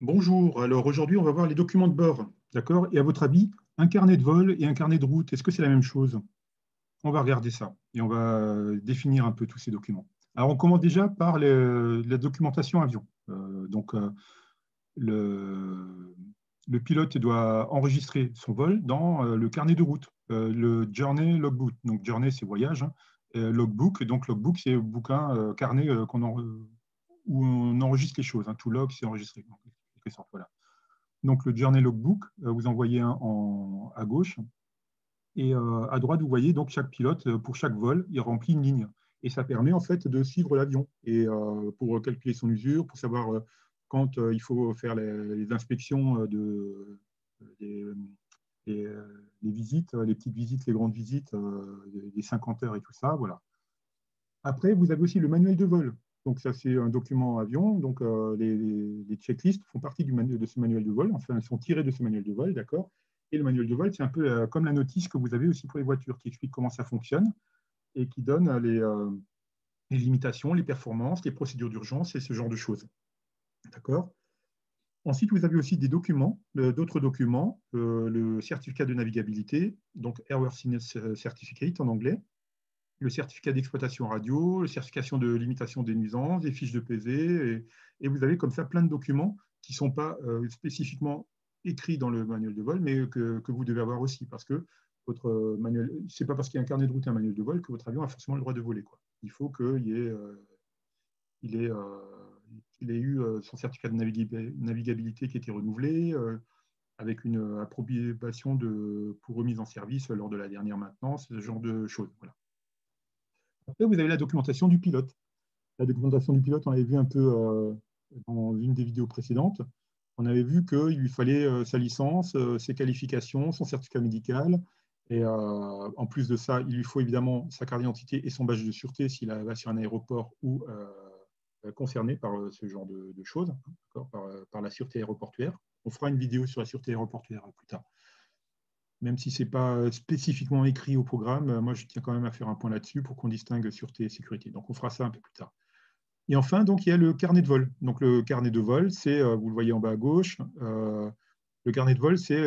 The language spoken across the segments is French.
Bonjour, alors aujourd'hui on va voir les documents de bord, d'accord? Et à votre avis, un carnet de vol et un carnet de route, est-ce que c'est la même chose? On va regarder ça et on va définir un peu tous ces documents. Alors on commence déjà par la documentation avion. Le, le pilote doit enregistrer son vol dans le carnet de route, le Journey Logbook. Donc Journey c'est voyage, hein, et Logbook, donc Logbook c'est bouquin, carnet où on enregistre les choses, hein, tout log c'est enregistré, en quelque sorte, voilà. Donc le Journey Logbook, vous en voyez un à gauche, et à droite, vous voyez donc chaque pilote, pour chaque vol, il remplit une ligne. Et ça permet en fait de suivre l'avion, et pour calculer son usure, pour savoir quand il faut faire les inspections des, les visites, les petites visites, les grandes visites, les 50 heures et tout ça, voilà. Après, vous avez aussi le manuel de vol. Donc ça, c'est un document avion. Donc les checklists font partie de ce manuel de vol. Enfin, elles sont tirées de ce manuel de vol, d'accord? Et le manuel de vol, c'est un peu comme la notice que vous avez aussi pour les voitures, qui explique comment ça fonctionne et qui donne les limitations, les performances, les procédures d'urgence et ce genre de choses. D'accord? Ensuite, vous avez aussi des documents, d'autres documents, le certificat de navigabilité, donc Airworthiness Certificate en anglais, le certificat d'exploitation radio, la certification de limitation des nuisances, des fiches de PV, et vous avez comme ça plein de documents qui ne sont pas spécifiquement écrits dans le manuel de vol, mais que vous devez avoir aussi, parce que votre manuel, c'est pas parce qu'il y a un carnet de route et un manuel de vol que votre avion a forcément le droit de voler, quoi. Il faut qu'il y ait, il ait, il ait eu son certificat de navigabilité qui a été renouvelé, avec une approbation pour remise en service lors de la dernière maintenance, ce genre de choses. Voilà. Après, vous avez la documentation du pilote. La documentation du pilote, on l'avait vu un peu dans une des vidéos précédentes. On avait vu qu'il lui fallait sa licence, ses qualifications, son certificat médical. Et en plus de ça, il lui faut évidemment sa carte d'identité et son badge de sûreté s'il va sur un aéroport ou concerné par ce genre de choses, hein, par la sûreté aéroportuaire. On fera une vidéo sur la sûreté aéroportuaire plus tard. Même si ce n'est pas spécifiquement écrit au programme, moi je tiens quand même à faire un point là-dessus pour qu'on distingue sûreté et sécurité. Donc on fera ça un peu plus tard. Et enfin, donc, il y a le carnet de vol. Donc, le carnet de vol, c'est, vous le voyez en bas à gauche, le carnet de vol, c'est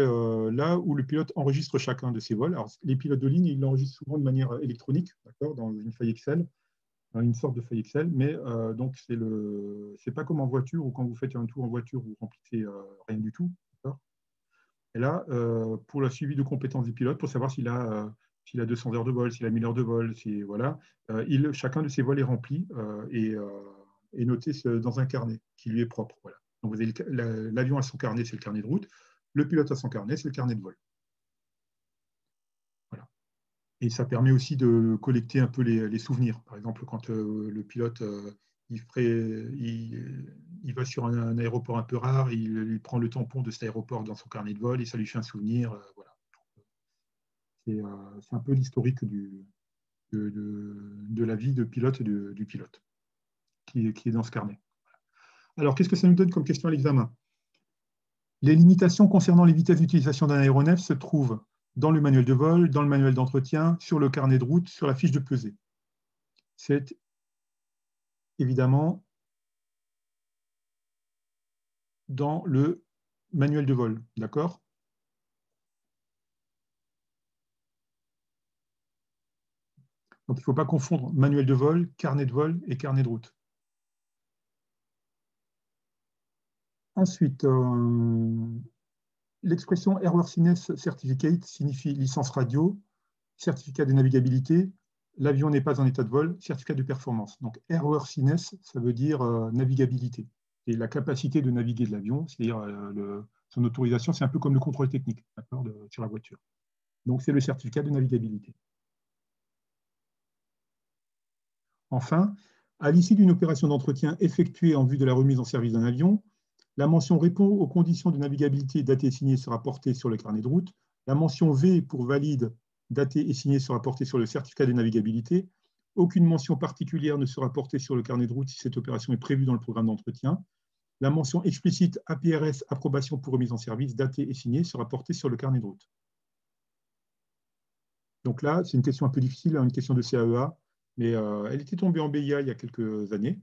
là où le pilote enregistre chacun de ses vols. Alors, les pilotes de ligne, ils l'enregistrent souvent de manière électronique, d'accord, dans une feuille Excel, dans une sorte de feuille Excel, mais donc, c'est pas comme en voiture, où quand vous faites un tour en voiture, vous remplissez rien du tout, d'accord. Et là, pour le suivi de compétences du pilote, pour savoir s'il a 200 heures de vol, s'il a 1000 heures de vol, voilà, chacun de ses vols est rempli et noté dans un carnet qui lui est propre. Voilà. Donc vous avez l'avion a son carnet, c'est le carnet de route. Le pilote a son carnet, c'est le carnet de vol. Voilà. Et ça permet aussi de collecter un peu les souvenirs. Par exemple, quand le pilote il va sur un aéroport un peu rare, il prend le tampon de cet aéroport dans son carnet de vol et ça lui fait un souvenir. Voilà. C'est un peu l'historique de la vie de pilote du pilote qui est dans ce carnet. Alors, qu'est-ce que ça nous donne comme question à l'examen? Les limitations concernant les vitesses d'utilisation d'un aéronef se trouvent dans le manuel de vol, dans le manuel d'entretien, sur le carnet de route, sur la fiche de pesée. C'est évidemment dans le manuel de vol, d'accord? Donc, il ne faut pas confondre manuel de vol, carnet de vol et carnet de route. Ensuite, l'expression Airworthiness Certificate signifie licence radio, certificat de navigabilité, l'avion n'est pas en état de vol, certificat de performance. Donc Airworthiness, ça veut dire navigabilité. Et la capacité de naviguer de l'avion, c'est-à-dire son autorisation, c'est un peu comme le contrôle technique sur la voiture. Donc c'est le certificat de navigabilité. Enfin, à l'issue d'une opération d'entretien effectuée en vue de la remise en service d'un avion, la mention répond aux conditions de navigabilité datée et signée sera portée sur le carnet de route. La mention V pour valide datée et signée sera portée sur le certificat de navigabilité. Aucune mention particulière ne sera portée sur le carnet de route si cette opération est prévue dans le programme d'entretien. La mention explicite APRS, approbation pour remise en service, datée et signée, sera portée sur le carnet de route. Donc là, c'est une question un peu difficile, une question de CAEA, mais elle était tombée en BIA il y a quelques années.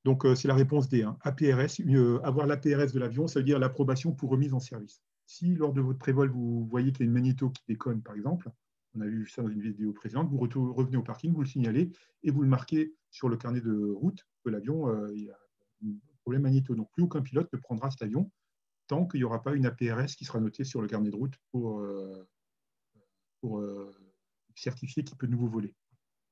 Donc, c'est la réponse D. Hein. APRS, avoir l'APRS de l'avion, ça veut dire l'approbation pour remise en service. Si, lors de votre prévol, vous voyez qu'il y a une magnéto qui déconne, par exemple, on a vu ça dans une vidéo précédente, vous revenez au parking, vous le signalez et vous le marquez sur le carnet de route que l'avion il y a un problème magnéto. Donc, plus aucun pilote ne prendra cet avion tant qu'il n'y aura pas une APRS qui sera notée sur le carnet de route pour certifier qu'il peut de nouveau voler.